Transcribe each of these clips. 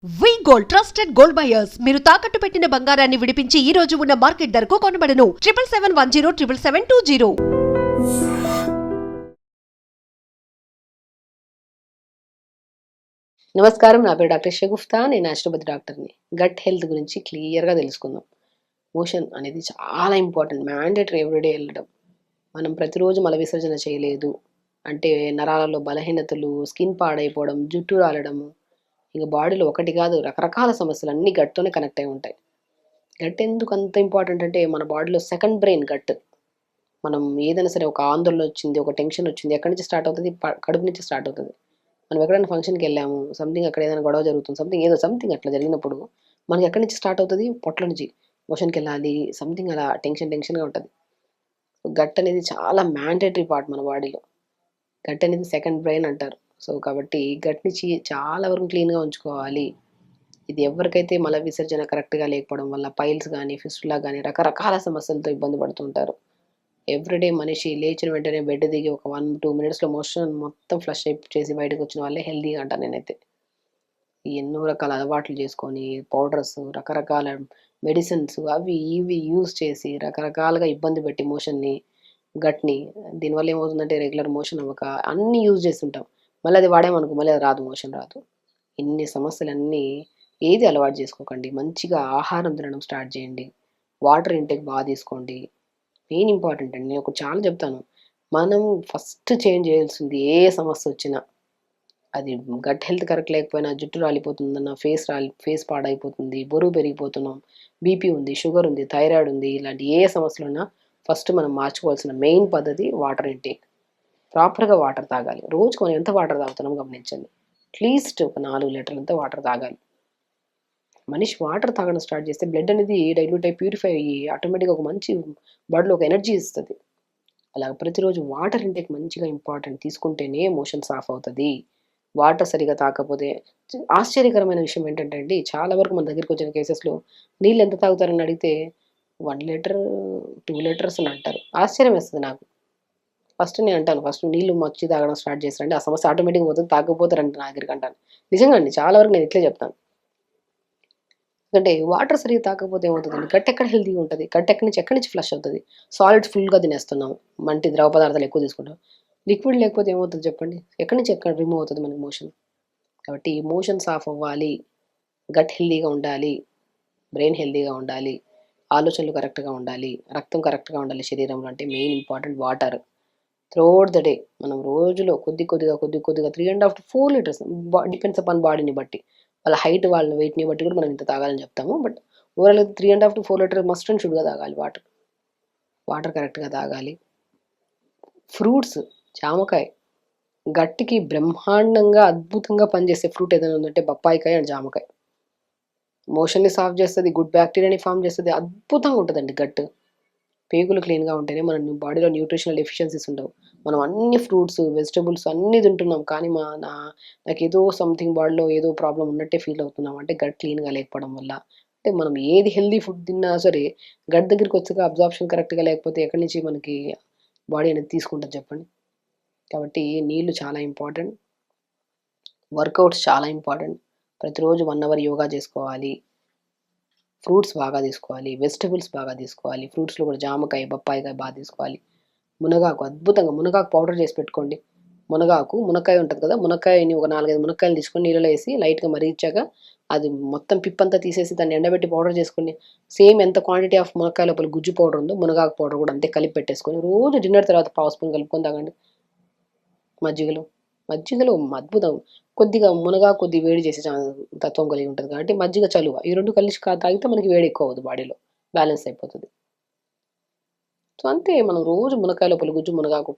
వి gold trusted gold buyers మీరు తాకట్టు పెట్టిన బంగారాన్ని విడిపించి ఈ రోజు ఉన్న మార్కెట్ ధరకు కొనబడను 7771077720. నమస్కారం, నా పేరు డాక్టర్ షగుఫ్తా. నేను ఆస్ట్రోపతి డాక్టర్ని. గట్ హెల్త్ గురించి క్లియర్గా తెలుసుకుందాం. మోషన్ అనేది చాలా ఇంపార్టెంట్, మ్యాండేటరీ ఎవ్రీడే వెళ్ళడం. మనం ప్రతిరోజు మల విసర్జన చేయలేదు అంటే నరాలలో బలహీనతలు, స్కిన్ పాడైపోవడం, జుట్టు రాలడము, ఇంకా బాడీలో ఒకటి కాదు రకరకాల సమస్యలు అన్నీ గట్తోనే కనెక్ట్ అయి ఉంటాయి. గట్ ఎందుకు అంత ఇంపార్టెంట్ అంటే మన బాడీలో సెకండ్ బ్రెయిన్ గట్. మనం ఏదైనా సరే, ఒక ఆందోళన వచ్చింది, ఒక టెన్షన్ వచ్చింది, ఎక్కడి నుంచి స్టార్ట్ అవుతుంది? కడుపు నుంచి స్టార్ట్ అవుతుంది. మనం ఎక్కడైనా ఫంక్షన్కి వెళ్ళాము, సంథింగ్ అక్కడ ఏదైనా గొడవ జరుగుతుంది, సంథింగ్ అట్లా జరిగినప్పుడు మనకి ఎక్కడి నుంచి స్టార్ట్ అవుతుంది? పొట్ల నుంచి. మోషన్కి వెళ్ళాలి, సంథింగ్ అలా టెన్షన్గా ఉంటుంది. గట్ అనేది చాలా మ్యాండేటరీ పార్ట్ మన బాడీలో. గట్ అనేది సెకండ్ బ్రెయిన్ అంటారు. సో కాబట్టి గట్ని చాలా వరకు క్లీన్గా ఉంచుకోవాలి. ఇది ఎవరికైతే మల విసర్జన కరెక్ట్గా లేకపోవడం వల్ల పైల్స్ కానీ, ఫిస్టులా కానీ రకరకాల సమస్యలతో ఇబ్బంది పడుతుంటారు. ఎవ్రీడే మనిషి లేచిన వెంటనే బెడ్ దిగి ఒక 1-2 మినిట్స్లో మోషన్ మొత్తం ఫ్లష్ చేసి బయటకు వచ్చిన వాళ్ళే హెల్తీగా అంటాను నేనైతే. ఎన్నో రకాల అలవాట్లు చేసుకొని పౌడర్స్, రకరకాల మెడిసిన్స్ అవి ఇవి యూజ్ చేసి రకరకాలుగా ఇబ్బంది పెట్టి మోషన్ని, గట్ని, దీనివల్ల ఏమవుతుందంటే రెగ్యులర్ మోషన్ అవ్వక అన్నీ యూజ్ చేస్తుంటాం. మళ్ళీ అది వాడామనుకో మళ్ళీ అది రాదు, మోషన్ రాదు. ఇన్ని సమస్యలన్నీ ఏది అలవాటు చేసుకోకండి. మంచిగా ఆహారం తినడం స్టార్ట్ చేయండి. వాటర్ ఇంటేక్ బాగా తీసుకోండి. మెయిన్ ఇంపార్టెంట్ అండి. నేను ఒకటి చాలా చెప్తాను. మనం ఫస్ట్ చేంజ్ చేయాల్సింది ఏ సమస్య వచ్చినా, అది గట్ హెల్త్ కరెక్ట్ లేకపోయినా, జుట్టు రాలిపోతుందన్న, ఫేస్ పాడైపోతుంది, బరువు పెరిగిపోతున్నాం, బీపీ ఉంది, షుగర్ ఉంది, థైరాయిడ్ ఉంది, ఇలాంటి ఏ సమస్యలు ఉన్నా ఫస్ట్ మనం మార్చుకోవాల్సిన మెయిన్ పద్ధతి వాటర్ ఇంటేక్. ప్రాపర్గా వాటర్ తాగాలి. రోజుకు మనం ఎంత వాటర్ తాగుతున్నాం గమనించండి. అట్లీస్ట్ ఒక 4 లీటర్లంతా వాటర్ తాగాలి. మనిషి వాటర్ తాగడం స్టార్ట్ చేస్తే బ్లడ్ అనేది డైల్యూట్ అయ్యి ప్యూరిఫై అయ్యి ఆటోమేటిక్గా ఒక మంచి బాడీలో ఒక ఎనర్జీ ఇస్తుంది. అలా ప్రతిరోజు వాటర్ ఇంటేక్ మంచిగా ఇంపార్టెంట్ తీసుకుంటేనే మోషన్ సాఫ్ అవుతుంది. వాటర్ సరిగా తాగకపోతే ఆశ్చర్యకరమైన విషయం ఏంటంటే అండి, చాలా వరకు మన దగ్గరికి వచ్చిన కేసెస్లో నీళ్ళు ఎంత తాగుతారని అడిగితే 1 లీటర్ 2 లీటర్స్ అని అంటారు. ఆశ్చర్యం వేస్తుంది నాకు. ఫస్ట్ నేను అంటాను, ఫస్ట్ నీళ్ళు మచ్చి తాగడం స్టార్ట్ చేస్తారండి, ఆ సమస్య ఆటోమేటిక్గా పోతుంది, తాగకపోతారంటే నా దగ్గరికి అంటాను. నిజంగా అండి, చాలా వరకు నేను ఇట్లే చెప్తాను. ఎందుకంటే వాటర్ సరిగ్గా తాగకపోతే ఏమవుతుందండి, గట్ ఎక్కడ హెల్తీగా ఉంటుంది? గట్ ఎక్కడి నుంచి ఫ్లష్ అవుతుంది? సాలిడ్ ఫుల్గా తినేస్తున్నాం, మంటి ద్రవ పదార్థాలు ఎక్కువ తీసుకుంటాం. లిక్విడ్ లేకపోతే ఏమవుతుంది చెప్పండి? ఎక్కడ రిమూవ్ అవుతుంది మనకి మోషన్? కాబట్టి మోషన్ సాఫ్ అవ్వాలి, గట్ హెల్తీగా ఉండాలి, బ్రెయిన్ హెల్తీగా ఉండాలి, ఆలోచనలు కరెక్ట్గా ఉండాలి, రక్తం కరెక్ట్గా ఉండాలి శరీరంలో అంటే main important water. Throughout the day మనం రోజులో కొద్దిగా 3.5 to 4 లీటర్స్, డిపెండ్స్ అపాన్ బాడీని బట్టి, వాళ్ళ హైట్, వాళ్ళ వెయిట్ని బట్టి కూడా మనం ఇంత తాగాలని చెప్తాము. But overall 3.5 to 4 litres must and షుడ్గా తాగాలి. వాటర్ కరెక్ట్గా తాగాలి. ఫ్రూట్స్, జామకాయ గట్టికి బ్రహ్మాండంగా అద్భుతంగా పనిచేసే ఫ్రూట్ ఏదైనా ఉందంటే బొప్పాయికాయ అండ్ జామకాయ. మోషన్ని సాఫ్ చేస్తుంది, గుడ్ బ్యాక్టీరియాని ఫామ్ చేస్తుంది, అద్భుతంగా ఉంటుందండి గట్టు. పేగులు క్లీన్గా ఉంటేనే మన బాడీలో న్యూట్రిషనల్ డెఫిషియన్సీస్ ఉండవు. మనం అన్ని ఫ్రూట్స్, వెజిటబుల్స్ అన్నీ తింటున్నాం, కానీ నాకు ఏదో సంథింగ్ బాడీలో ఏదో ప్రాబ్లం ఉన్నట్టే ఫీల్ అవుతున్నాం అంటే గట్ క్లీన్గా లేకపోవడం వల్ల. అంటే మనం ఏది హెల్దీ ఫుడ్ తిన్నా సరే గట్ దగ్గరికి వచ్చాక అబ్జార్ప్షన్ కరెక్ట్గా లేకపోతే ఎక్కడి నుంచి మనకి బాడీ అనేది తీసుకుంటుంది చెప్పండి? కాబట్టి నీళ్ళు చాలా ఇంపార్టెంట్. వర్కౌట్స్ చాలా ఇంపార్టెంట్. ప్రతిరోజు 1 అవర్ యోగా చేసుకోవాలి. ఫ్రూట్స్ బాగా తీసుకోవాలి, వెజిటబుల్స్ బాగా తీసుకోవాలి. ఫ్రూట్స్లో కూడా జామకాయ, బొప్పాయికాయ బాగా తీసుకోవాలి. మునగాకు, అద్భుతంగా మునగాకు పౌడర్ చేసి పెట్టుకోండి. మునక్కాయ ఉంటుంది కదా, మునక్కాయని ఒక 4-5 మునక్కాయలు తీసుకొని నీళ్ళలో వేసి లైట్గా మరిగించాక అది మొత్తం పిప్పంతా తీసేసి దాన్ని ఎండబెట్టి పౌడర్ చేసుకోండి. సేమ్ ఎంత క్వాంటిటీ ఆఫ్ మునక్కాయ లోపల గుజ్జు పౌడర్ ఉందో మునగాకు పౌడర్ కూడా అంతే కలిపి పెట్టేసుకొని రోజు డిన్నర్ తర్వాత 1/2 స్పూన్ కలుపుకొని తాగండి. మజ్జిగలో అద్భుతం. కొద్దిగా కొద్దిగా వేడి చేసే తత్వం కలిగి ఉంటుంది కాబట్టి మజ్జిగ, చలువ ఈ 2 కలిసి తాగితే మనకి వేడి ఎక్కువ అవ్వదు, బాడీలో బ్యాలెన్స్ అయిపోతుంది. సో అంతే, మనం రోజు మునక్కాయ లోపల గుజ్జు, మునగాకు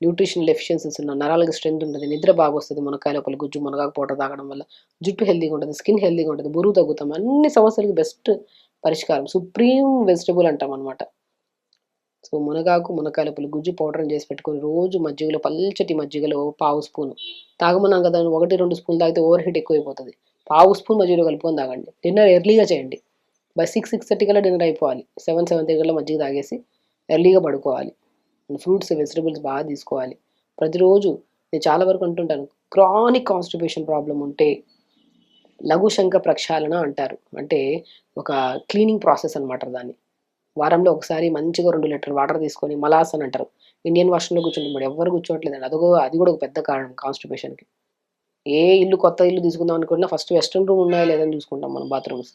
న్యూట్రిషనల్ డెఫిషియన్సీస్ ఉన్న నరాలకు స్ట్రెంత్ ఉంటుంది, నిద్ర బాగా వస్తుంది మునక్కాయ లోపల గుజ్జు, మునగాకు పౌడర్ తాగడం వల్ల. జుట్టు హెల్తీగా ఉంటుంది, స్కిన్ హెల్తీగా ఉంటుంది, బరువు తగ్గుతాం, అన్ని సమస్యలకు బెస్ట్ పరిష్కారం, సుప్రీం వెజిటబుల్ అంటాం అనమాట. సో మునక్కాయ లోపల గుజ్జు పౌడర్ చేసి పెట్టుకొని రోజు పల్చటి మజ్జిగలో 1/2 స్పూన్ తాగమన్నాం కదా, 1-2 స్పూన్లు తాగితే ఓవర్ హీట్ ఎక్కువైపోతుంది. 1/2 స్పూన్ మజ్జిగలో కలుపుకొని తాగండి. డిన్నర్ ఎర్లీగా చేయండి. బై 6-6:30 కల్లా డిన్నర్ అయిపోవాలి. 7-7:30 కల్లా మజ్జిగ తాగేసి ఎర్లీగా పడుకోవాలి. ఫ్రూట్స్, వెజిటబుల్స్ బాగా తీసుకోవాలి. ప్రతిరోజు నేను చాలా వరకు అంటుంటాను, క్రానిక్ కాన్స్టిపేషన్ ప్రాబ్లం ఉంటే లఘుశంఖ ప్రక్షాళన అంటారు. అంటే ఒక క్లీనింగ్ ప్రాసెస్ అనమాట దాన్ని. వారంలో ఒకసారి మంచిగా 2 లీటర్ వాటర్ తీసుకొని మలాసన్ అంటారు. ఇండియన్ వాష్‌రూమ్‌లో కూర్చుంటే ఎవ్వరు కూర్చోవట్లేదండి. అది కూడా ఒక పెద్ద కారణం కాన్‌స్టిపేషన్‌కి. కొత్త ఇల్లు తీసుకుందాం అనుకున్నా ఫస్ట్ వెస్టర్న్ రూమ్ ఉన్నాయా లేదా అని చూసుకుంటాం మనం బాత్రూమ్స్.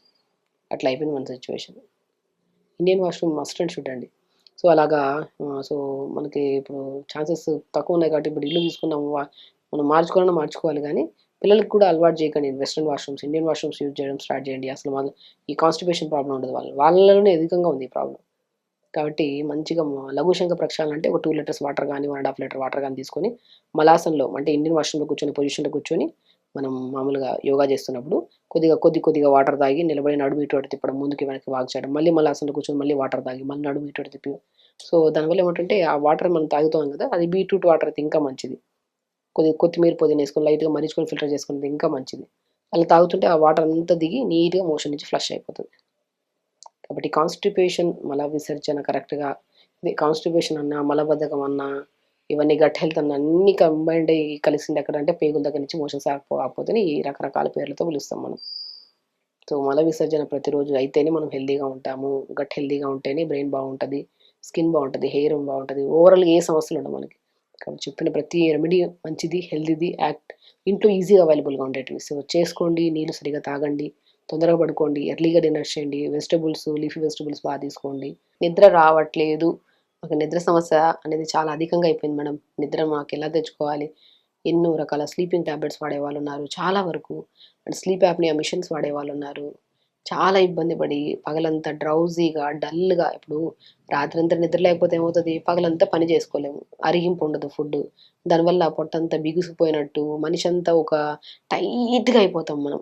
అట్లా అయిపోయింది మన situation. Indian washroom must and should అండి. సో, అలాగా సో, మనకి ఇప్పుడు ఛాన్సెస్ తక్కువున్నాయి కాబట్టి ఇప్పుడు ఇల్లు తీసుకున్నాము. మనం మార్చుకోవాలన్నా మార్చుకోవాలి గానీ, పిల్లలకి కూడా అలవాటు చేయకండి western washrooms, Indian washrooms use చేయడం స్టార్ట్ చేయండి. అసలు ఈ కాన్‌స్టిపేషన్ ప్రాబ్లమ్ ఉండదు వాళ్ళలోనే అధికంగా ఉంది ఈ ప్రాబ్లమ్. కాబట్టి మంచిగా లఘుశంఖ ప్రక్షాళన అంటే ఒక 2 లీటర్స్ వాటర్ గానీ, 1 ½ లీటర్ వాటర్ గానీ తీసుకొని మలాసన్‌లో అంటే ఇండియన్ వాష్‌రూమ్‌లో కూర్చొని పొజిషన్‌లో కూర్చొని మనం మామూలుగా యోగా చేస్తున్నప్పుడు కొద్దిగా వాటర్ తాగి నిలబడి నడుము ఇటు అటు తిప్పడం, ముందుకి వెనక్కి వాక్ చేయడం, మళ్ళీ మలాసన్‌లో కూర్చొని మళ్ళీ వాటర్ తాగి, మళ్ళీ నడుము ఇటు అటు తిప్పి సో, దానివల్ల ఏమంటంటే ఆ వాటర్ మనం తాగుతాం కదా! అది బీట్రూట్ వాటర్ అయితే ఇంకా మంచిది. కొద్దిగా కొత్తిమీర, పుదీనా ఏసుకొని లైట్‌గా మరిగించుకొని ఫిల్టర్ చేసుకుంటే ఇంకా మంచిది. అలా తాగుతుంటే ఆ వాటర్ అంతా దిగి నీట్‌గా మోషన్ నుంచి ఫ్లష్ అయిపోతది. కాబట్టి కాన్‌స్టిపేషన్ మల విసర్జన కరెక్ట్‌గా కాన్‌స్టిపేషన్ అన్నా, మలబద్ధకం అన్నా, ఇవన్నీ గట్ హెల్త్ అన్నా అన్నీ కంబైన్డ్ అయ్యి కలిసింది ఎక్కడంటే పేగుల దగ్గర నుంచి మోషన్స్ ఆగిపోతేనే ఈ రకరకాల పేర్లతో పిలుస్తాం మనం. సో, మల విసర్జన ప్రతిరోజు అయితేనే మనం హెల్తీగా ఉంటాము. గట్ హెల్తీగా ఉంటేనే బ్రెయిన్ బావుంటది. స్కిన్ బావుంటది. హెయిర్ బావుంటది. ఓవరాల్‌గా ఏ సమస్యలు ఉండవు మనకి. కాబట్టి చెప్పిన ప్రతి రెమెడీ మంచిది, హెల్తీది, ఇంట్లో ఈజీగా అవైలబుల్‌గా ఉండేటివి. సో, చేసుకోండి. నీళ్ళు సరిగ్గా తాగండి. తొందరగా పడుకోండి. ఎర్లీగా డిన్నర్ చేయండి. లీఫీ వెజిటబుల్స్ తీసుకోండి. నిద్ర రావట్లేదు. మాకు నిద్ర సమస్య అనేది చాలా అధికంగా అయిపోయింది మేడం. నిద్ర మాకెలా తెచ్చుకోవాలి? ఎన్నో రకాల స్లీపింగ్ టాబ్లెట్స్ వాడేవాళ్ళున్నారు. చాలా వరకు అండ్ స్లీప్ యాప్నియా మిషన్స్ వాడేవాళ్ళున్నారు. చాలా ఇబ్బంది పడి పగలంతా డ్రౌజీగా, డల్‌గా ఇప్పుడు రాత్రంతా నిద్ర లేకపోతే ఏమవుతది? పగలంతా పని చేసుకోలేము. అరిగింపు ఉండదు ఫుడ్డు. దానివల్ల పొట్టంతా బిగుసుకుపోయినట్టు, మనిషంతా ఒక టైట్‌గా అయిపోతాం మనం.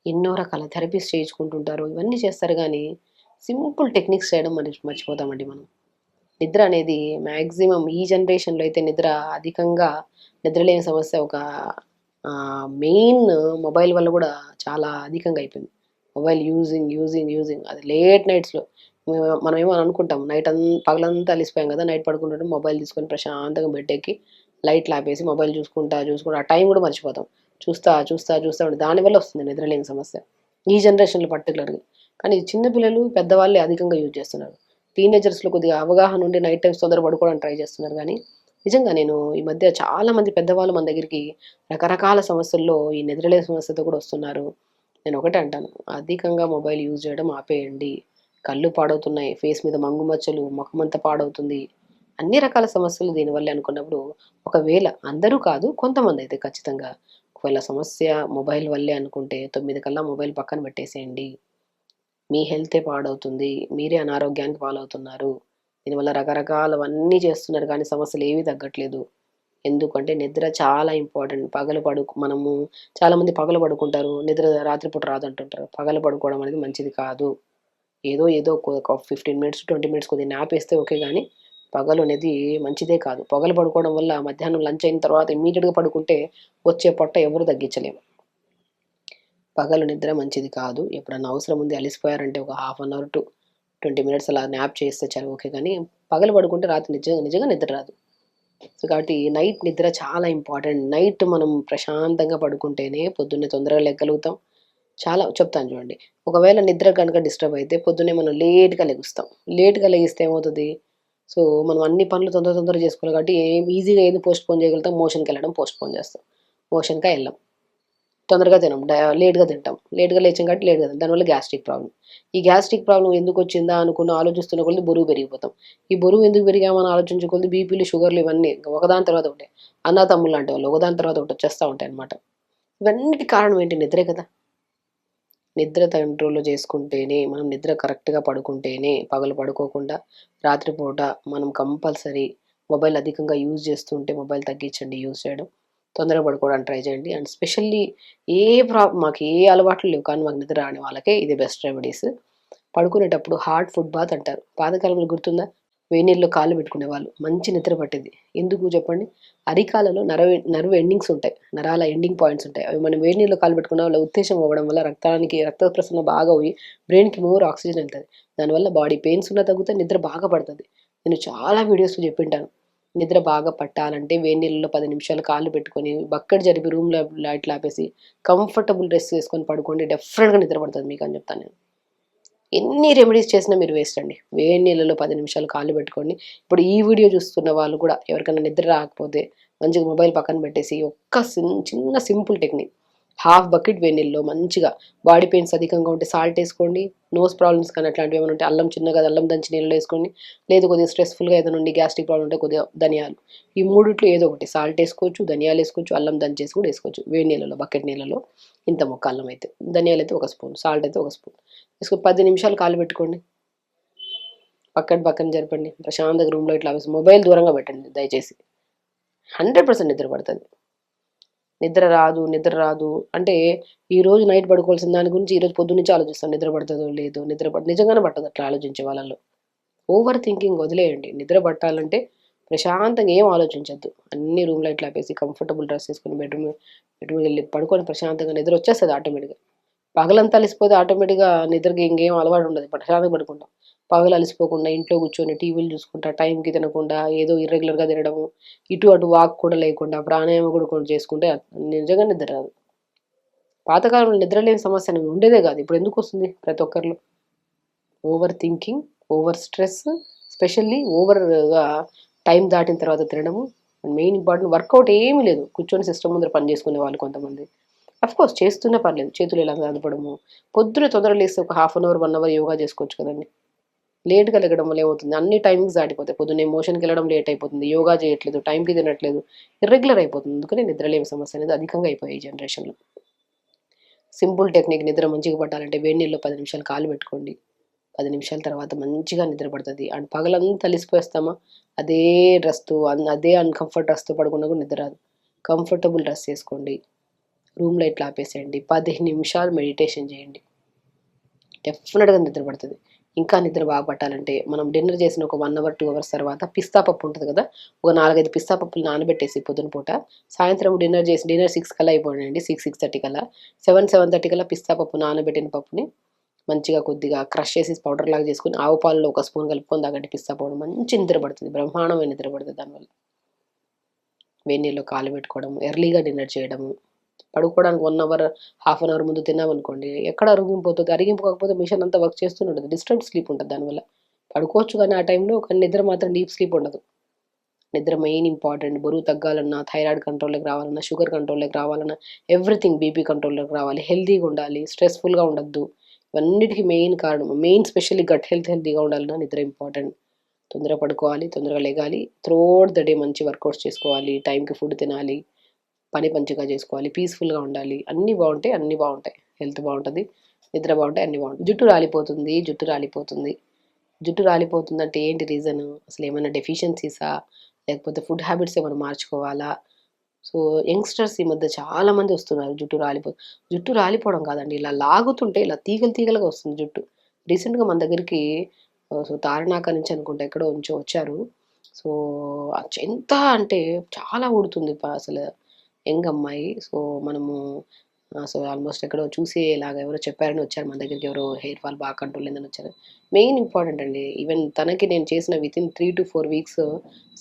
ఎన్నో రకాల థెరపీస్ చేయించుకుంటుంటారు. ఇవన్నీ చేస్తారు గానీ, సింపుల్ టెక్నిక్స్ చేయడం మర్చిపోతామండి మనం. నిద్ర అనేది మాక్సిమం ఈ జనరేషన్‌లో అయితే అధికంగా నిద్రలేని సమస్య ఒక మెయిన్ మొబైల్ వల్ల గూడా చాలా అధికంగా అయిపోయింది. మొబైల్ యూజింగ్ అది లేట్ నైట్స్‌లో మనమేమో అనుకుంటాం పగలంతా అలిసిపోయాం గదా! నైట్ పడుకునేటప్పుడు మొబైల్ తీసుకొని ప్రశాంతంగా బెడ్డెక్కి లైట్‌లాపేసి మొబైల్ చూసుకుంటా ఆ టైం గూడా మర్చిపోతాం. చూస్తా ఉండి దానివల్ల వస్తుంది నిద్రలేని సమస్య. ఈ జనరేషన్‌లో పర్టిక్యులర్‌గా. కానీ చిన్న పిల్లలు, పెద్దవాళ్ళే అధికంగా యూజ్ చేస్తున్నారు. టీనేజర్స్‌లో కొద్దిగా అవగాహన ఉండి నైట్ టైమ్స్ తొందరగా పడుకోవడానికి ట్రై చేస్తున్నారు గానీ, నిజంగా నేను ఈ మధ్య చాలామంది పెద్దవాళ్ళు మన దగ్గరికి రకరకాల సమస్యల్లో ఈ నిద్రలేని సమస్యతో కూడా వస్తున్నారు. నేను ఒకటే అంటాను. అధికంగా మొబైల్ యూజ్ చేయడం ఆపేయండి. కళ్ళు పాడవుతున్నాయి. ఫేస్ మీద మంగు మచ్చలు, మొఖమంతా పాడవుతుంది. అన్ని రకాల సమస్యలు దీనివల్లే అనుకున్నప్పుడు, ఒకవేళ అందరూ కాదు కొంతమందైతే ఖచ్చితంగా ఒకవేళ సమస్య మొబైల్ వల్లే అనుకుంటే 9 కల్లా మొబైల్ పక్కన పెట్టేసేయండి. మీ హెల్తే పాడవుతుంది. మీరే అనారోగ్యానికి పాలవుతున్నారు. దీనివల్ల రకరకాలవన్నీ చేస్తున్నారు కానీ సమస్యలేవి తగ్గట్లేదు. ఎందుకంటే నిద్ర చాలా ఇంపార్టెంట్. మనము చాలామంది పగలు పడుకుంటారు. నిద్ర రాత్రిపూట రాదంటుంటారు. పగలు పడుకోవడం అనేది మంచిది కాదు. ఏదో ఒక 15 మినిట్స్, 20 మినిట్స్ కొద్దిగా న్యాపేస్తే ఓకే గానీ, పగలనేది మంచిదే కాదు. పగలు పడుకోవడం వల్ల మధ్యాహ్నం లంచ్ అయిన తర్వాత ఇమ్మీడియేట్‌గా పడుకుంటే వచ్చే పొట్ట ఎవరు తగ్గించలేము. పగలు నిద్ర మంచిది కాదు. ఎప్పుడన్నా అవసరం ఉంది అలిసిపోయారంటే ఒక half an hour to 20 minutes అలా న్యాప్ చేస్తే చాలు ఓకే గానీ, పగలు పడుకుంటే రాత్రి నిజంగా నిద్ర రాదు. సో, కాబట్టి నైట్ నిద్ర చాలా ఇంపార్టెంట్. నైట్ మనం ప్రశాంతంగా పడుకుంటేనే పొద్దున్నే తొందరగా లెగ్గలుగుతాం. చాలా చెప్తాను చూడండి. ఒకవేళ నిద్ర గనుక డిస్టర్బ్ అయితే పొద్దున్నే మనం లేట్‌గా లెగుస్తాం. లేట్‌గా లెగిస్తే ఏమవుతది? సో, మనం అన్ని పనులు తొందరగా చేసుకోవాలి కాబట్టి ఈజీగా ఏది పోస్ట్‌పోన్ చేయగలుగుతాం? మోషన్‌కెళ్ళడం పోస్ట్‌పోన్ చేస్తాం. మోషన్‌కా ఎళ్ళం. తొందరగా తినం. లేట్‌గా తింటాం. లేట్‌గా లేచాం కాబట్టి లేట్‌గా తింటాం. దానివల్ల గ్యాస్ట్రిక్ ప్రాబ్లమ్. ఈ గ్యాస్ట్రిక్ ప్రాబ్లమ్ ఎందుకొచ్చిందా అనుకుని ఆలోచిస్తున్న కొద్దీ బరువు పెరిగిపోతాం. ఈ బరువు ఎందుకు పెరిగామని ఆలోచించే కొద్దీ బీపీలు, షుగర్‌లు ఇవన్నీ ఒకదాని తర్వాత ఒకటి. అన్నాతమ్ముళ్ళు లాంటివాళ్ళు ఒకదాని తర్వాత ఒకటి వచ్చేస్తా ఉంటాయన్నమాట. ఇవన్నిటికి కారణం ఏంటి? నిద్రే కదా! నిద్ర కంట్రోల్‌లో చేసుకుంటేనే మనం నిద్ర కరెక్ట్‌గా పడుకుంటేనే పగలు పడుకోకుండా రాత్రిపూట మనం కంపల్సరీ మొబైల్ అధికంగా యూజ్ చేస్తుంటే మొబైల్ తగ్గించండి యూజ్ చేయడం. తొందరగా పడుకోవడానికి ట్రై చేయండి. అండ్ స్పెషల్లీ మాకు ఏ అలవాట్లు లేవు కానీ మాకు నిద్ర రాని వాళ్ళకే ఇది బెస్ట్ రెమెడీస్. పడుకునేటప్పుడు హాట్ ఫుడ్ బాత్ అంటారు. పాతకాలంలో గుర్తుందా? వేడి నీళ్ళలో కాళ్ళు పెట్టుకునేవాళ్ళు. మంచి నిద్ర పట్టేది. ఎందుకు చెప్పండి? అరికాలలో నర్వ్ ఎండింగ్స్ ఉంటాయి. నరాల ఎండింగ్ పాయింట్స్ ఉంటాయి. అవి మనం వేడి నీళ్ళలో కాళ్ళు పెట్టుకున్న వల్ల ఉత్తేజం అవ్వడం వల్ల రక్త ప్రసరణ బాగా అయ్యి బ్రెయిన్‌కి మోర్ ఆక్సిజన్ ఎళ్తది. దానివల్ల బాడీ పెయిన్స్ ఉన్నా తగ్గుతాయి. నిద్ర బాగా పడతది. నేను చాలా వీడియోస్‌లో చెప్పింటాను. నిద్ర బాగా పట్టాలంటే వేడి నీళ్ళలో 10 నిమిషాలు కాళ్ళు పెట్టుకొని బకెట్ జరిపి రూమ్లో లైట్లు ఆపేసి కంఫర్టబుల్ డ్రెస్ వేసుకొని పడుకోండి, డెఫినెట్గా నిద్ర పడుతుంది మీకు అని చెప్తాను నేను. ఎన్ని రెమెడీస్ చేసినా మీరు వేస్ట్ అండి. వేడి నీళ్ళలో 10 నిమిషాలు కాళ్ళు పెట్టుకోండి. ఇప్పుడు ఈ వీడియో చూస్తున్న వాళ్ళు కూడా ఎవరికైనా నిద్ర రాకపోతే మంచిగా మొబైల్ పక్కన పెట్టేసి ఒక్క చిన్న సింపుల్ టెక్నిక్, హాఫ్ బకెట్ వేడి నీళ్ళలో మంచిగా, బాడీ పెయిన్స్ అధికంగా ఉంటే సాల్ట్ వేసుకోండి, నోస్ ప్రాబ్లమ్స్ కానీ అట్లాంటివి ఏమైనా ఉంటే అల్లం చిన్నగా అల్లం దంచి నీళ్ళలో వేసుకోండి, లేదు కొద్దిగా స్ట్రెస్ఫుల్గా ఏదైనా ఉండి గ్యాస్ట్రిక్ ప్రాబ్లం ఉంటే కొద్దిగా ధనియాలు, ఈ మూడిట్లో ఏదో ఒకటి సాల్ట్ వేసుకోవచ్చు, ధనియాలు వేసుకోవచ్చు, అల్లం దంచేసి కూడా వేసుకోవచ్చు వేడి నీళ్ళలో, బకెట్ నీళ్ళలో. ఇంత మొక్క అల్లం అయితే, ధనియాలు అయితే 1 స్పూన్, సాల్ట్ అయితే 1 స్పూన్ వేసుకొని 10 నిమిషాలు కాలు పెట్టుకోండి, పక్కన జరపండి, ప్రశాంతంగా రూమ్లో ఇట్లా మొబైల్ దూరంగా పెట్టండి దయచేసి. 100% నిద్ర పడుతుంది. నిద్ర రాదు అంటే ఈరోజు నైట్ పడుకోవాల్సిన దాని గురించి ఈరోజు పొద్దు నుంచి ఆలోచిస్తాను, నిద్ర పడుతుందో లేదో, నిజంగానే పట్టదు అట్లా ఆలోచించే వాళ్ళలో. ఓవర్ థింకింగ్ వదిలేయండి. నిద్ర పట్టాలంటే ప్రశాంతంగా ఏం ఆలోచించద్దు, అన్ని రూమ్లో ఇట్లా ఆపేసి కంఫర్టబుల్ డ్రెస్ వేసుకొని బెడ్రూమ్ వెళ్ళి పడుకొని ప్రశాంతంగా నిద్ర వచ్చేస్తుంది ఆటోమేటిక్గా. పగలంతా అలిసిపోతే ఆటోమేటిక్గా నిద్రకి ఇంకేం అలవాటు ఉండదు, ప్రశాంతంగా పడుకుంటాం. పగలు అలిసిపోకుండా ఇంట్లో కూర్చొని టీవీలు చూసుకుంటా, టైంకి తినకుండా, ఏదో ఇర్రెగ్యులర్గా తినడము, ఇటు అటు వాక్ కూడా లేకుండా, ప్రాణాయామం కూడా చేసుకుంటే నిజంగా నిద్ర రాదు. పాతకాలంలో నిద్ర లేని సమస్య అనేది ఉండేదే కాదు, ఇప్పుడు ఎందుకు వస్తుంది ప్రతి ఒక్కరిలో? Over thinking, over stress, specially ఓవర్గా టైం దాటిన తర్వాత తినడము. మెయిన్ ఇంపార్టెంట్ వర్కౌట్ ఏమీ లేదు, కూర్చొని సిస్టమ్ ముందర పని చేసుకునే వాళ్ళు కొంతమంది. కోర్స్ చేస్తున్నా పర్లేదు, చేతులు ఇలా కదపడము, పొద్దున తొందరగా లేస్తే ఒక half an hour 1 hour yoga చేసుకోవచ్చు కదండి. లేట్గా లెగడం వల్ల ఏమవుతుంది, అన్ని టైమింగ్స్ దాటిపోతాయి. పొద్దున్న మోషన్కి వెళ్ళడం లేట్ అయిపోతుంది, యోగా చేయట్లేదు, టైంకి తినట్లేదు, ఇర్రెగ్యులర్ అయిపోతుంది. అందుకని నిద్రలేమి సమస్య అనేది అధికంగా అయిపోయాయి ఈ జనరేషన్లో. సింపుల్ టెక్నిక్, నిద్ర మంచిగా పట్టాలంటే వేడి నీళ్ళలో 10 నిమిషాలు కాలు పెట్టుకోండి, 10 నిమిషాల తర్వాత మంచిగా నిద్ర పడుతుంది. అండ్ పగలంతా అలిసిపోయేస్తామా, అదే డ్రెస్తో అదే అన్కంఫర్ట్ డ్రెస్తో పడుకున్నా కూడా నిద్ర రాదు. కంఫర్టబుల్ డ్రెస్ వేసుకోండి, రూమ్ లైట్లు ఆపేసేయండి, 10 నిమిషాలు మెడిటేషన్ చేయండి, డెఫినెట్గా నిద్ర పడుతుంది. ఇంకా నిద్ర బాగా పట్టాలంటే మనం డిన్నర్ చేసిన ఒక 1 అవర్ 2 అవర్స్ తర్వాత పిస్తా పప్పు ఉంటుంది కదా, ఒక 4-5 పిస్తా పప్పులు నానబెట్టేసి పొద్దున పూట, సాయంత్రం డిన్నర్ 6 కల్లా అయిపోయిందండి, 6-6:30 కల్లా, 7-7:30 కల్లా పిస్తా పప్పు, నానబెట్టిన పప్పుని మంచిగా కొద్దిగా క్రష్ చేసి పౌడర్ లాగా చేసుకుని ఆవు పాలలో 1 స్పూన్ కలుపుకొని తాగండి. పిస్తా పౌడర్ మంచి నిద్ర పడుతుంది, బ్రహ్మాండమైన నిద్ర పడుతుంది దానివల్ల. వేడి నీళ్ళలో కాలు పెట్టుకోవడం, ఎర్లీగా డిన్నర్ చేయడము, పడుకోవడానికి 1 అవర్ హాఫ్ అన్ అవర్ ముందు తిన్నామనుకోండి, ఎక్కడ అరిగింపోతుంది, అరిగింపకపోతే మిషన్ అంతా వర్క్ చేస్తూనే ఉంటుంది, డిస్టర్బ్ స్లీప్ ఉంటుంది దానివల్ల. పడుకోవచ్చు కానీ ఆ టైంలో, కానీ నిద్ర మాత్రం డీప్ స్లీప్ ఉండదు. నిద్ర మెయిన్ ఇంపార్టెంట్. బరువు తగ్గాలన్నా, థైరాయిడ్ కంట్రోల్లోకి రావాలన్నా, షుగర్ కంట్రోల్లోకి రావాలన్నా, ఎవ్రీథింగ్, బీపీ కంట్రోల్లోకి రావాలి, హెల్తీగా ఉండాలి, స్ట్రెస్ఫుల్గా ఉండద్దు, ఇవన్నిటికీ మెయిన్ కారణం, మెయిన్ స్పెషల్లీ గట్ హెల్తీగా ఉండాలన్నా నిద్ర ఇంపార్టెంట్. తొందరగా పడుకోవాలి, తొందరగా లెగాలి, త్రూఅవుట్ ద డే మంచి వర్కౌట్స్ చేసుకోవాలి, టైంకి ఫుడ్ తినాలి, పని మంచిగా చేసుకోవాలి, పీస్ఫుల్గా ఉండాలి. అన్నీ బాగుంటాయి. హెల్త్ బాగుంటుంది, నిద్ర బాగుంటాయి, అన్నీ బాగుంటాయి. జుట్టు రాలిపోతుందంటే ఏంటి రీజన్? అసలు ఏమైనా డెఫిషియన్సీసా, లేకపోతే ఫుడ్ హ్యాబిట్స్ ఏమైనా మార్చుకోవాలా? సో యంగ్స్టర్స్ ఈ మధ్య చాలామంది వస్తున్నారు జుట్టు రాలిపోవడం కాదండి, ఇలా లాగుతుంటే ఇలా తీగలుగా వస్తుంది జుట్టు. రీసెంట్గా మన దగ్గరికి సో తారణాక నుంచి అనుకుంటా ఎక్కడో నుంచి వచ్చారు. సో ఎంత అంటే చాలా ఊడుతుంది అసలు, యంగ్ అమ్మాయి. సో మనము సో ఆల్మోస్ట్ ఎక్కడో చూసేలాగా ఎవరో చెప్పారని వచ్చారు మన దగ్గరికి, ఎవరో హెయిర్ ఫాల్ బాగా కంట్రోల్ అయిందని వచ్చారు. మెయిన్ ఇంపార్టెంట్ అండి. ఈవెన్ తనకి నేను చేసిన within 3 to 4 weeks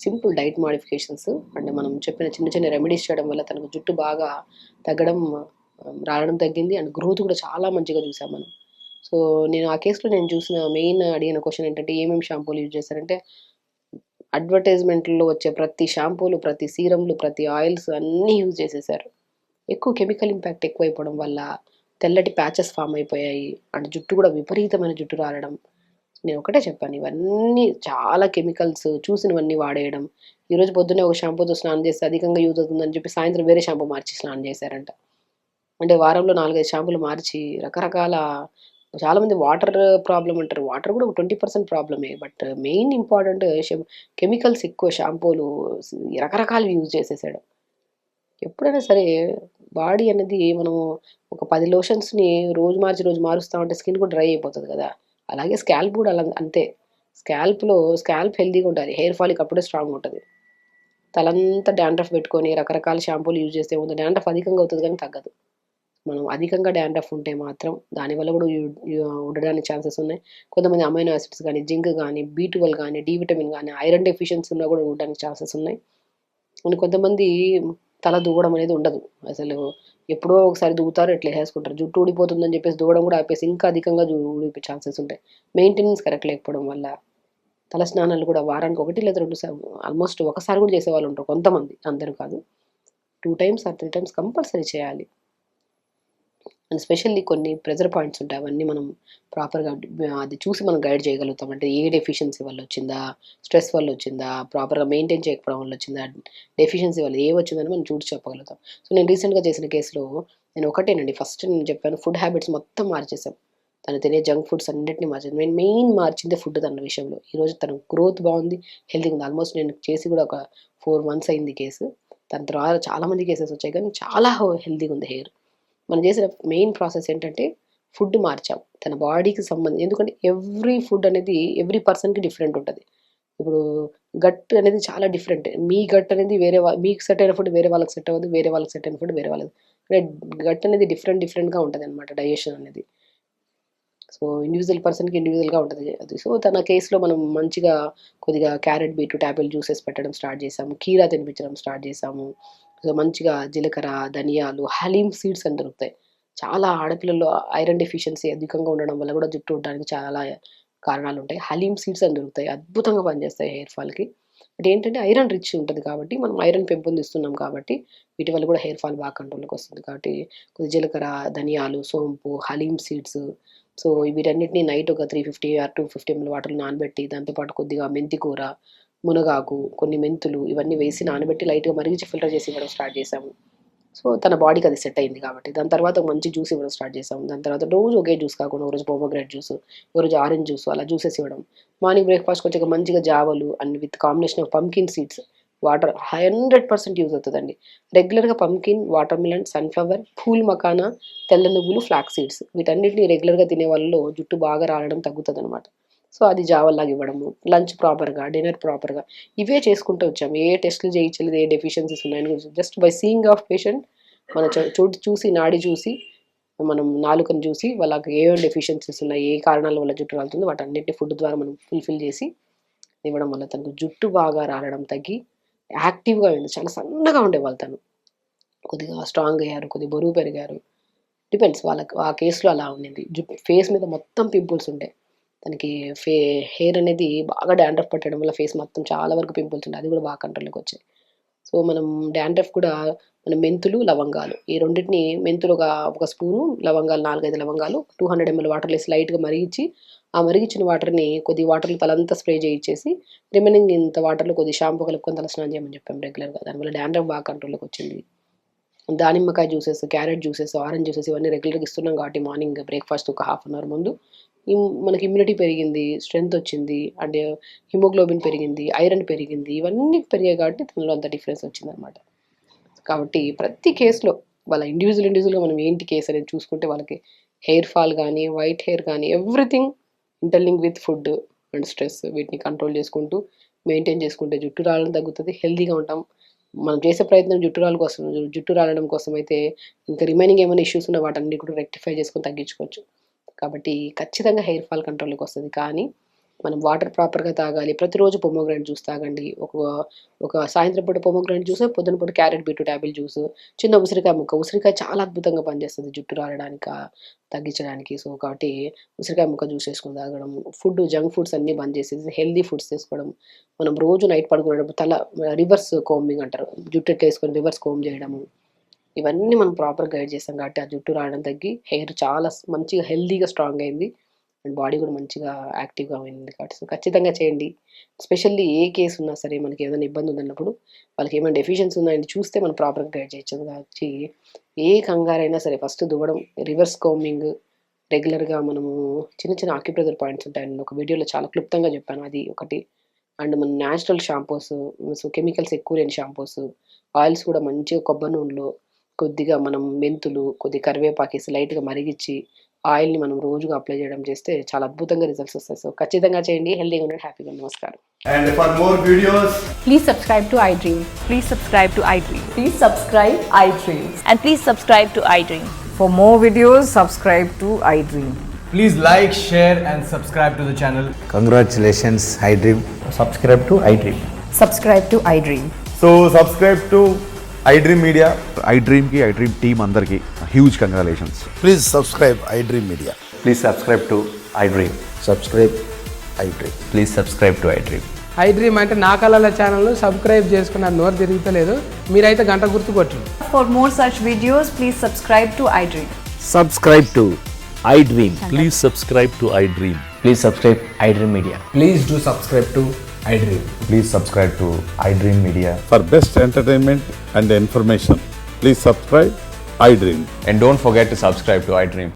simple diet modifications అంటే మనం చెప్పిన చిన్న చిన్న రెమెడీస్ చేయడం వల్ల తనకు జుట్టు బాగా తగ్గడం, రావడం తగ్గింది. అండ్ గ్రోత్ కూడా చాలా మంచిగా చూసాం మనం. సో నేను ఆ కేసులో నేను చూసిన మెయిన్ అడిగిన క్వశ్చన్ ఏంటంటే, ఏమేమి షాంపూలు యూజ్ చేస్తారంటే, అడ్వర్టైజ్మెంట్లో వచ్చే ప్రతి షాంపూలు, ప్రతి సీరంలు, ప్రతి ఆయిల్స్ అన్నీ యూజ్ చేసేసారు. ఎక్కువ కెమికల్ ఇంపాక్ట్ ఎక్కువైపోవడం వల్ల తెల్లటి ప్యాచెస్ ఫామ్ అయిపోయాయి. అండ్ జుట్టు కూడా విపరీతమైన జుట్టు రాలడం. నేను ఒకటే చెప్పాను, ఇవన్నీ చాలా కెమికల్స్ చూసినవన్నీ వాడేయడం. ఈరోజు పొద్దున్నే ఒక షాంపూతో స్నానం చేస్తే అధికంగా యూజ్ అవుతుందని చెప్పి సాయంత్రం వేరే షాంపూ మార్చి స్నానం చేశారంట. అంటే వారంలో 4-5 షాంపూలు మార్చి రకరకాల, చాలామంది వాటర్ ప్రాబ్లమ్ అంటారు, వాటర్ కూడా 20% ప్రాబ్లమే. బట్ మెయిన్ ఇంపార్టెంట్ కెమికల్స్ ఎక్కువ, షాంపూలు రకరకాలు యూజ్ చేసేసాడు. ఎప్పుడైనా సరే బాడీ అనేది మనము ఒక 10 లోషన్స్ని రోజు మారుస్తూ ఉంటే స్కిన్ కూడా డ్రై అయిపోతుంది కదా. అలాగే స్కాల్ప్ కూడా అంతే. స్కాల్ప్ హెల్తీగా ఉండాలి, హెయిర్ ఫాల్కి అప్పుడే స్ట్రాంగ్ ఉంటుంది. తలంతా డాండ్రఫ్ పెట్టుకొని రకరకాల షాంపూలు యూజ్ చేస్తే ముందు డాండ్రఫ్ అధికంగా అవుతుంది కానీ తగ్గదు. మనం అధికంగా డాండ్రఫ్ ఉంటే మాత్రం దానివల్ల కూడా ఉండడానికి ఛాన్సెస్ ఉన్నాయి. కొంతమంది అమైనో యాసిడ్స్ కానీ, జింక్ కానీ, B12 కానీ, డి విటమిన్ కానీ, ఐరన్ డెఫిషియన్సీ ఉన్నా కూడా ఉండడానికి ఛాన్సెస్ ఉన్నాయి. అండ్ కొంతమంది తల దూవడం అనేది ఉండదు. అసలు ఎప్పుడో ఒకసారి దూవుతారు, ఇట్లా వేసుకుంటారు. జుట్టు ఊడిపోతుందని చెప్పేసి దూవడం కూడా ఆపేసి ఇంకా అధికంగా ఊడిపోయే ఛాన్సెస్ ఉంటాయి. మెయింటెనెన్స్ కరెక్ట్ లేకపోవడం వల్ల. తల స్నానాలు కూడా వారానికి 1 లేదా 2 సార్లు, ఆల్మోస్ట్ ఒకసారి కూడా చేసేవాళ్ళు ఉంటారు కొంతమంది, అందరూ కాదు. 2 టైమ్స్ ఆర్ 3 టైమ్స్ కంపల్సరీ చేయాలి. అండ్ స్పెషల్లీ కొన్ని ప్రెజర్ పాయింట్స్ ఉంటాయి, అవన్నీ మనం ప్రాపర్గా అది చూసి మనం గైడ్ చేయగలుగుతాం. అంటే ఏ డెఫిషియన్సీ వల్ల వచ్చిందా, స్ట్రెస్ వల్ల వచ్చిందా, ప్రాపర్గా మెయింటైన్ చేయకపోవడం వల్ల వచ్చిందా, డెఫిషియన్సీ వల్ల ఏ వచ్చిందని మనం చూసి చెప్పగలుగుతాం. సో నేను రీసెంట్గా చేసిన కేసులో నేను ఒకటేనండి, ఫస్ట్ నేను చెప్పాను, ఫుడ్ హ్యాబిట్స్ మొత్తం మార్చేసాం. తను తినే జంక్ ఫుడ్స్ అన్నింటినీ మార్చింది. నేను మెయిన్ మార్చిందే ఫుడ్ తన విషయంలో. ఈరోజు తన గ్రోత్ బాగుంది, హెల్తీగా ఉంది. ఆల్మోస్ట్ నేను చేసి కూడా ఒక 4 months అయింది కేసు. దాని తర్వాత చాలామంది కేసెస్ వచ్చాయి, కానీ చాలా హెల్తీగా ఉంది హెయిర్. మనం చేసిన మెయిన్ ప్రాసెస్ ఏంటంటే ఫుడ్ మార్చాం తన బాడీకి సంబంధించి. ఎందుకంటే ఎవ్రీ ఫుడ్ అనేది ఎవ్రీ పర్సన్కి డిఫరెంట్ ఉంటుంది. ఇప్పుడు గట్ అనేది చాలా డిఫరెంట్. మీ గట్ అనేది మీకు సెట్ అయిన ఫుడ్ వేరే వాళ్ళకి సెట్ అవ్వదు, వేరే వాళ్ళకి సెట్ అయిన ఫుడ్ వేరే వాళ్ళకి. గట్ అనేది డిఫరెంట్గా ఉంటుంది అనమాట, డైజెషన్ అనేది. సో ఇండివిజువల్ పర్సన్కి ఇండివిజువల్గా ఉంటుంది అది. సో తన కేసులో మనం మంచిగా కొద్దిగా క్యారెట్, బీట్రూట్, యాపిల్ జ్యూసెస్ పెట్టడం స్టార్ట్ చేసాము, కీరా తినిపించడం స్టార్ట్ చేసాము. సో మంచిగా జీలకర్ర, ధనియాలు, హలీమ్ సీడ్స్ అని దొరుకుతాయి. చాలా ఆడపిల్లల్లో ఐరన్ డెఫిషియన్సీ అధికంగా ఉండడం వల్ల కూడా జుట్టు ఉండడానికి చాలా కారణాలు ఉంటాయి. హలీమ్ సీడ్స్ అని దొరుకుతాయి, అద్భుతంగా పనిచేస్తాయి హెయిర్ ఫాల్కి. బట్ ఏంటంటే ఐరన్ రిచ్ ఉంటుంది కాబట్టి, మనం ఐరన్ పెంపొందిస్తున్నాం కాబట్టి వీటి వల్ల కూడా హెయిర్ ఫాల్ బాగా కంట్రోల్కి వస్తుంది. కాబట్టి కొద్ది జీలకర్ర, ధనియాలు, సోంపు, హలీమ్ సీడ్స్, సో వీటన్నిటిని నైట్ ఒక 350 or 250 ml వాటర్లో నానబెట్టి, దాంతోపాటు కొద్దిగా మెంతి కూర, మునగాకు, కొన్ని మెంతులు, ఇవన్నీ వేసి నానబెట్టి లైట్గా మరిగించి ఫిల్టర్ చేసి ఇవ్వడం స్టార్ట్ చేసాము. సో తన బాడీకి అది సెట్ అయింది కాబట్టి. దాని తర్వాత మంచి జ్యూస్ ఇవ్వడం స్టార్ట్ చేసాము. దాని తర్వాత రోజు ఒకే జ్యూస్ కాకుండా ఒకరోజు పోమోగ్రానేట్ జ్యూస్, ఒకరోజు ఆరెంజ్ జ్యూస్, అలా జ్యూసెస్ ఇవ్వడం. మార్నింగ్ బ్రేక్ఫాస్ట్కి వచ్చాక మంచిగా జావలు and with combination of pumpkin seeds, water 100% use అవుతుందండి. రెగ్యులర్గా pumpkin, watermelon, sunflower, phool makhana, తెల్ల నువ్వులు, ఫ్లాక్స్ సీడ్స్, వీటన్నిటిని రెగ్యులర్గా తినే వాళ్ళలో జుట్టు బాగా రావడం తగ్గుతుంది అనమాట. సో అది జావల్లాగా ఇవ్వడము, లంచ్ ప్రాపర్గా, డిన్నర్ ప్రాపర్గా, ఇవే చేసుకుంటూ వచ్చాము. ఏ టెస్టులు చేయించలేదు, ఏ డెఫిషియన్సీస్ ఉన్నాయని just by seeing of patient మన చూసి, నాడి చూసి, మనం నాలుకను చూసి వాళ్ళకి ఏమేమి డెఫిషియన్సీస్ ఉన్నాయి, ఏ కారణాల వల్ల జుట్టు రాలుతుందో వాటన్నిటిని ఫుడ్ ద్వారా మనం ఫుల్ఫిల్ చేసి ఇవ్వడం వల్ల తనకు జుట్టు బాగా రాలడం తగ్గి యాక్టివ్గా అయింది. చాలా సన్నగా ఉండేవాళ్ళు, తను కొద్దిగా స్ట్రాంగ్ అయ్యారు, కొద్దిగా బరువు పెరిగారు. డిపెండ్స్ వాళ్ళకి, ఆ కేసులో అలా ఉండింది. ఫేస్ మీద మొత్తం పింపుల్స్ ఉంటాయి తనకి. హెయిర్ అనేది బాగా డాండ్రఫ్ పట్టడం వల్ల ఫేస్ మొత్తం చాలా వరకు పింపుల్స్ ఉంటాయి, అది కూడా బాగా కంట్రోల్లోకి వచ్చాయి. సో మనం డాండ్రఫ్ కూడా మనం మెంతులు, లవంగాలు, ఈ రెండింటిని, మెంతులు ఒక స్పూను, లవంగాలు 4-5 లవంగాలు 200 ml వాటర్లో వేసి లైట్గా మరిగించి, ఆ మరిగించిన వాటర్ని కొద్ది వాటర్లో తలంతా స్ప్రే చేయించేసి రిమైనింగ్ ఇంత వాటర్లో కొద్ది షాంపూ కలుపుకొని తల స్నానం చేయమని చెప్పాం రెగ్యులర్గా. దానివల్ల డాండ్రఫ్ బాగా కంట్రోల్లోకి వచ్చింది. దానిమ్మకాయ juices, carrot juices, orange juices ఇవన్నీ రెగ్యులర్గా ఇస్తున్నాం కాబట్టి మార్నింగ్ బ్రేక్ఫాస్ట్ ఒక 1/2 hour ముందు మనకి ఇమ్యూనిటీ పెరిగింది, స్ట్రెంగ్త్ వచ్చింది, అండ్ హిమోగ్లోబిన్ పెరిగింది, ఐరన్ పెరిగింది, ఇవన్నీ పెరిగాయి కాబట్టి తనలో అంత డిఫరెన్స్ వచ్చిందనమాట. కాబట్టి ప్రతి కేసులో వాళ్ళ ఇండివిజువల్గా మనం ఏంటి కేసు అనేది చూసుకుంటే వాళ్ళకి హెయిర్ ఫాల్ కానీ, వైట్ హెయిర్ కానీ, everything interlink with food and stress, వీటిని కంట్రోల్ చేసుకుంటూ మెయింటైన్ చేసుకుంటే జుట్టు రావడం తగ్గుతుంది, హెల్తీగా ఉంటాం. మనం చేసే ప్రయత్నం జుట్టు రాలడం కోసం అయితే ఇంకా రిమైనింగ్ ఏమైనా ఇష్యూస్ ఉన్నా వాటన్ని కూడా రెక్టిఫై చేసుకొని తగ్గించుకోవచ్చు. కాబట్టి ఖచ్చితంగా హెయిర్ ఫాల్ కంట్రోల్కి వస్తుంది. కానీ మనం వాటర్ ప్రాపర్గా తాగాలి. ప్రతిరోజు పొమోగ్రానేట్ జ్యూస్ తాగండి. ఒక సాయంత్రం పూట పొమోగ్రానేట్ జ్యూస్, పొద్దున పూట క్యారెట్, బీట్రూట్, యాపిల్ జ్యూస్, చిన్న ఉసిరికాయ ముక్క. ఉసిరికాయ చాలా అద్భుతంగా పనిచేస్తుంది జుట్టు రాలడానికి, తగ్గించడానికి. సో కాబట్టి ఉసిరికాయ ముక్క జ్యూస్ వేసుకొని తాగడం, జంక్ ఫుడ్స్ అన్నీ బంద్ చేసేసి హెల్దీ ఫుడ్స్ తీసుకోవడం. మనం రోజు నైట్ పడుకునేటప్పుడు తల రివర్స్ కోంబింగ్ అంటారు, జుట్టు ఎట్లా వేసుకొని రివర్స్ కోంబ్ చేయడము, ఇవన్నీ మనం ప్రాపర్ గైడ్ చేస్తాం కాబట్టి ఆ జుట్టు రావడం తగ్గి హెయిర్ చాలా మంచిగా హెల్దీగా స్ట్రాంగ్ అయింది. అండ్ బాడీ కూడా మంచిగా యాక్టివ్గా అయింది కాబట్టి సో ఖచ్చితంగా చేయండి. ఎస్పెషల్లీ ఏ కేసు ఉన్నా సరే, మనకి ఏదైనా ఇబ్బంది ఉందన్నప్పుడు వాళ్ళకి ఏమైనా డెఫిషియన్సీ ఉందని చూస్తే మనం ప్రాపర్గా గైడ్ చేయొచ్చు. కాబట్టి ఏ కంగారైనా సరే ఫస్ట్ దువ్వడం, రివర్స్ కోమింగ్, రెగ్యులర్గా మనము చిన్న ఆక్యుప్రెషర్ పాయింట్స్ ఉంటాయండి. ఒక వీడియోలో చాలా క్లుప్తంగా చెప్పాను, అది ఒకటి. అండ్ మన న్యాచురల్ షాంపూస్, సో కెమికల్స్ ఎక్కువ లేని షాంపూస్, ఆయిల్స్ కూడా మంచిగా కొబ్బరి నూనెలో కొద్దిగా మనం మెంతులు, కొద్దిగా కరివేపాకేసి లైట్గా మరిగించి ఆయిల్ని మనం రోజుగా అప్లై చేయడం చేస్తే చాలా అద్భుతంగా రిజల్ట్స్ వస్తాయి. సో ఖచ్చితంగా చేయండి, హెల్దీగా ఉండండి, హ్యాపీగా ఉండండి. నమస్కారం. And for more videos, Please subscribe to iDream. Please subscribe to iDream. Please subscribe iDream. And please subscribe to iDream. For more videos, subscribe to iDream. Please like, share, and subscribe to the channel. Congratulations, iDream. Subscribe to iDream. Subscribe to iDream. So subscribe to iDream Media. iDream की iDream team अंदर की huge congratulations. Please subscribe iDream Media. Please subscribe to iDream. Subscribe iDream. Please subscribe to iDream. iDream అంటే నా కళల ఛానల్ను subscribe చేసుకున్నారు, నోరు తిరుగుతలేదు. మీరైతే గంట గుర్తు కొట్టండి. For more such videos, please subscribe to iDream. Subscribe to iDream. Please subscribe to iDream. Please subscribe iDream Media. Please do subscribe to iDream. Please subscribe to iDream Media. For best entertainment and information, please subscribe iDream. And don't forget to subscribe to iDream.